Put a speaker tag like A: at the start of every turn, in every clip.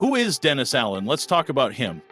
A: Who is Dennis Allen? Let's talk about him.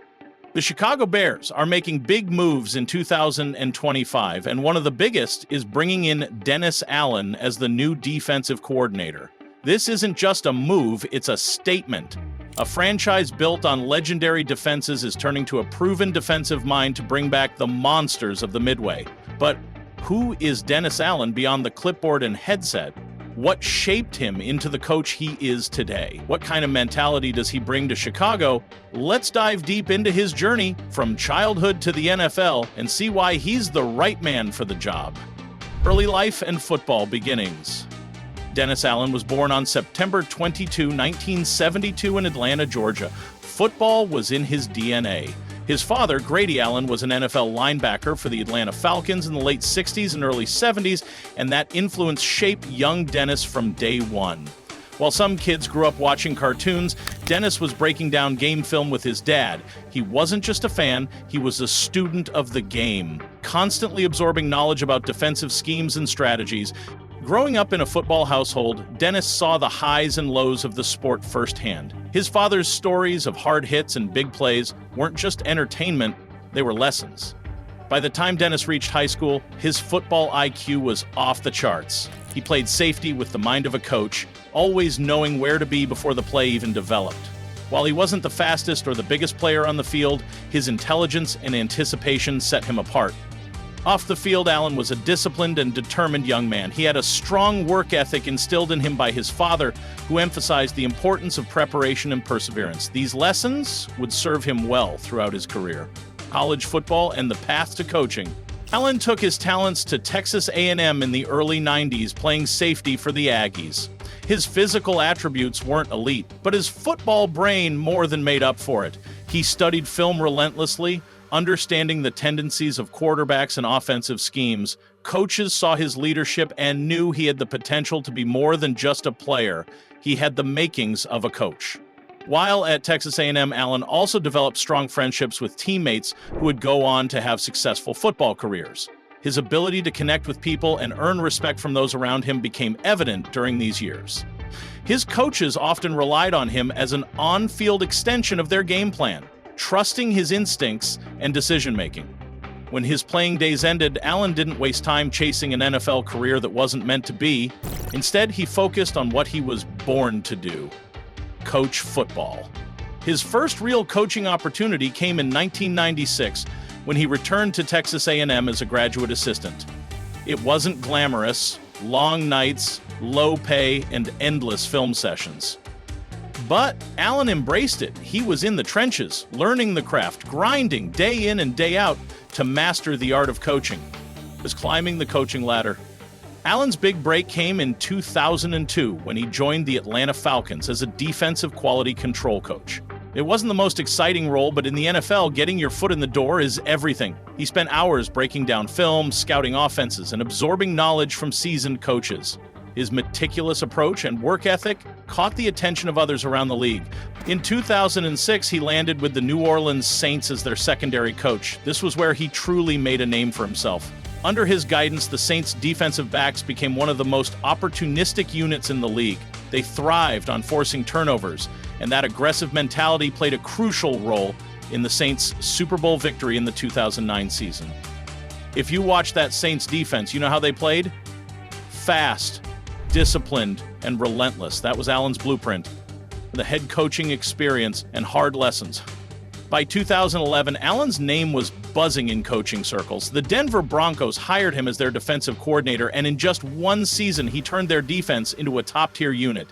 A: The Chicago Bears are making big moves in 2025, and one of the biggest is bringing in Dennis Allen as the new defensive coordinator. This isn't just a move, it's a statement. A franchise built on legendary defenses is turning to a proven defensive mind to bring back the monsters of the Midway. But who is Dennis Allen beyond the clipboard and headset? What shaped him into the coach he is today? What kind of mentality does he bring to Chicago? Let's dive deep into his journey from childhood to the NFL and see why he's the right man for the job. Early life and football beginnings. Dennis Allen was born on September 22, 1972 in Atlanta, Georgia. Football was in his DNA. His father, Grady Allen, was an NFL linebacker for the Atlanta Falcons in the late 60s and early 70s, and that influence shaped young Dennis from day one. While some kids grew up watching cartoons, Dennis was breaking down game film with his dad. He wasn't just a fan, he was a student of the game, constantly absorbing knowledge about defensive schemes and strategies. Growing up in a football household, Dennis saw the highs and lows of the sport firsthand. His father's stories of hard hits and big plays weren't just entertainment, they were lessons. By the time Dennis reached high school, his football IQ was off the charts. He played safety with the mind of a coach, always knowing where to be before the play even developed. While he wasn't the fastest or the biggest player on the field, his intelligence and anticipation set him apart. Off the field, Allen was a disciplined and determined young man. He had a strong work ethic instilled in him by his father, who emphasized the importance of preparation and perseverance. These lessons would serve him well throughout his career. College football and the path to coaching. Allen took his talents to Texas A&M in the early 90s, playing safety for the Aggies. His physical attributes weren't elite, but his football brain more than made up for it. He studied film relentlessly, understanding the tendencies of quarterbacks and offensive schemes. Coaches saw his leadership and knew he had the potential to be more than just a player. He had the makings of a coach. While at Texas A&M, Allen also developed strong friendships with teammates who would go on to have successful football careers. His ability to connect with people and earn respect from those around him became evident during these years. His coaches often relied on him as an on-field extension of their game plan, trusting his instincts and decision-making. When his playing days ended, Allen didn't waste time chasing an NFL career that wasn't meant to be. Instead, he focused on what he was born to do: coach football. His first real coaching opportunity came in 1996 when he returned to Texas A&M as a graduate assistant. It wasn't glamorous, long nights, low pay, and endless film sessions. But Allen embraced it. He was in the trenches, learning the craft, grinding day in and day out to master the art of coaching. He was climbing the coaching ladder. Allen's big break came in 2002 when he joined the Atlanta Falcons as a defensive quality control coach. It wasn't the most exciting role, but in the NFL, getting your foot in the door is everything. He spent hours breaking down film, scouting offenses, and absorbing knowledge from seasoned coaches. His meticulous approach and work ethic caught the attention of others around the league. In 2006, he landed with the New Orleans Saints as their secondary coach. This was where he truly made a name for himself. Under his guidance, the Saints' defensive backs became one of the most opportunistic units in the league. They thrived on forcing turnovers, and that aggressive mentality played a crucial role in the Saints' Super Bowl victory in the 2009 season. If you watch that Saints defense, you know how they played? Fast, disciplined, and relentless. That was Allen's blueprint. The head coaching experience and hard lessons. By 2011, Allen's name was buzzing in coaching circles. The Denver Broncos hired him as their defensive coordinator, and in just one season, he turned their defense into a top-tier unit.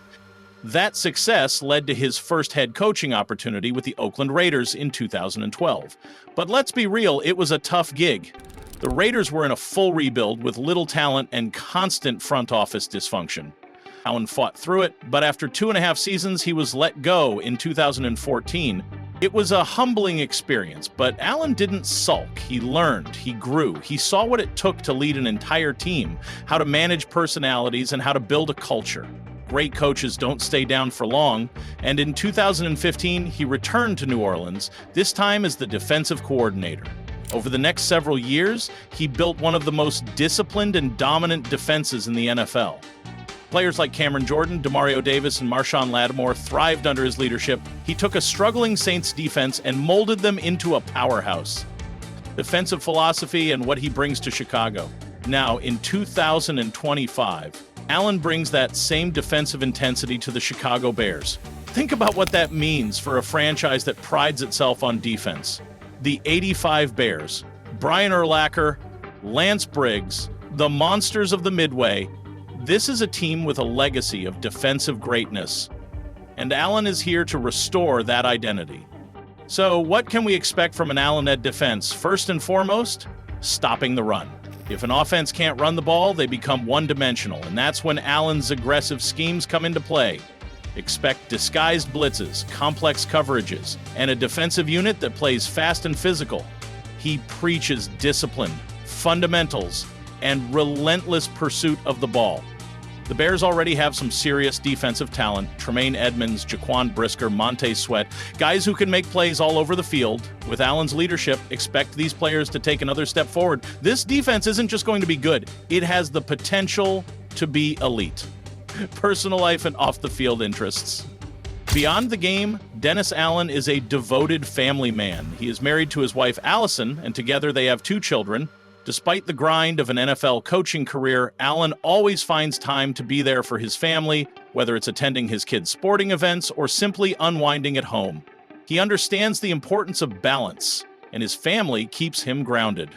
A: That success led to his first head coaching opportunity with the Oakland Raiders in 2012. But let's be real, it was a tough gig. The Raiders were in a full rebuild with little talent and constant front office dysfunction. Allen fought through it, but after 2.5 seasons, he was let go in 2014. It was a humbling experience, but Allen didn't sulk. He learned, he grew, he saw what it took to lead an entire team, how to manage personalities, and how to build a culture. Great coaches don't stay down for long, and in 2015, he returned to New Orleans, this time as the defensive coordinator. Over the next several years, he built one of the most disciplined and dominant defenses in the NFL. Players like Cameron Jordan, Demario Davis, and Marshawn Lattimore thrived under his leadership. He took a struggling Saints defense and molded them into a powerhouse. Defensive philosophy and what he brings to Chicago. Now, in 2025, Allen brings that same defensive intensity to the Chicago Bears. Think about what that means for a franchise that prides itself on defense. The '85 Bears, Brian Urlacher, Lance Briggs, the Monsters of the Midway. This is a team with a legacy of defensive greatness, and Allen is here to restore that identity. So what can we expect from an Allen-led defense? First and foremost, stopping the run. If an offense can't run the ball, they become one-dimensional, and that's when Allen's aggressive schemes come into play. Expect disguised blitzes, complex coverages, and a defensive unit that plays fast and physical. He preaches discipline, fundamentals, and relentless pursuit of the ball. The Bears already have some serious defensive talent: Tremaine Edmonds, Jaquan Brisker, Montez Sweat, guys who can make plays all over the field. With Allen's leadership, expect these players to take another step forward. This defense isn't just going to be good, it has the potential to be elite. Personal life and off-the-field interests. Beyond the game, Dennis Allen is a devoted family man. He is married to his wife Allison, and together they have 2 children. Despite the grind of an NFL coaching career, Allen always finds time to be there for his family, whether it's attending his kids' sporting events or simply unwinding at home. He understands the importance of balance, and his family keeps him grounded.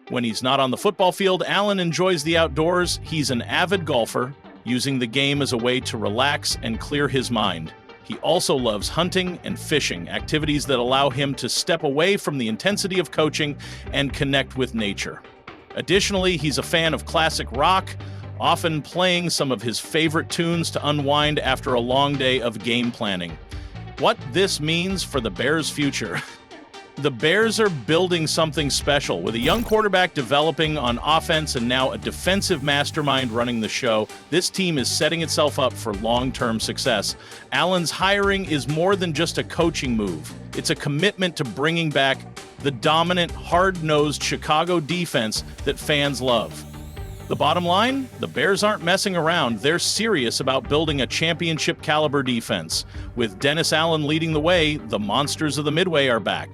A: When he's not on the football field, Allen enjoys the outdoors. He's an avid golfer, using the game as a way to relax and clear his mind. He also loves hunting and fishing, activities that allow him to step away from the intensity of coaching and connect with nature. Additionally, he's a fan of classic rock, often playing some of his favorite tunes to unwind after a long day of game planning. What this means for the Bears' future. The Bears are building something special, with a young quarterback developing on offense and now a defensive mastermind running the show. This team is setting itself up for long-term success. Allen's hiring is more than just a coaching move. It's a commitment to bringing back the dominant, hard-nosed Chicago defense that fans love. The bottom line, the Bears aren't messing around. They're serious about building a championship-caliber defense. With Dennis Allen leading the way, the Monsters of the Midway are back.